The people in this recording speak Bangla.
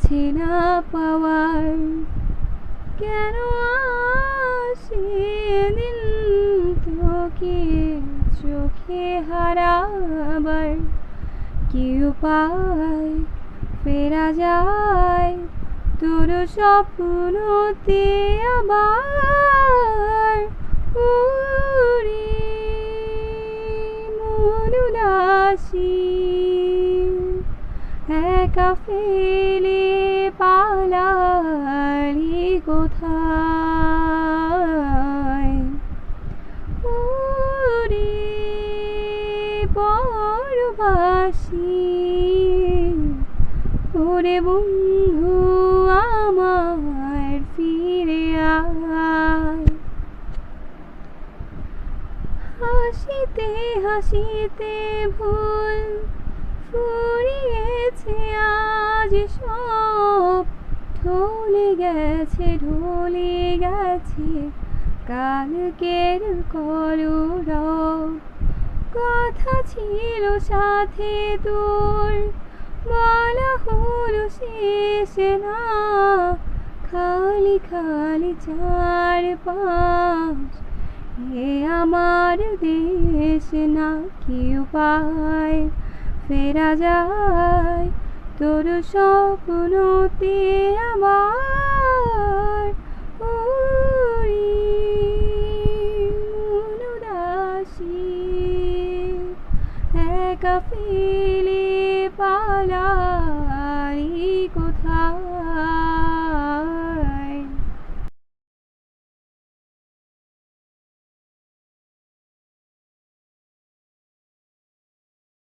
বুঝে না পাওয়ার কেন সেদিন তোকে চোখে হারাবার কি উপায় ফেরা যায় তোর স্বপ্নতে আবার উড়ে মন উদাসী একা ফেলে পালালি কোথায় ওরে পরবাসী ওরে বন্ধু আমার ফিরে আয় হাসিতে হাসিতে ভুল ফুরিয়েছে আজ সব ঢলে গেছে কালকের কলরব কথা ছিল সাথে তোর বলা হলো শেষ না খালি খালি চারপাশ এ আমার দেশ না কি উপায় ফেরা যায় তোর স্বপ্নতে আমার ওই মন উদাসী একা ফেলে পালা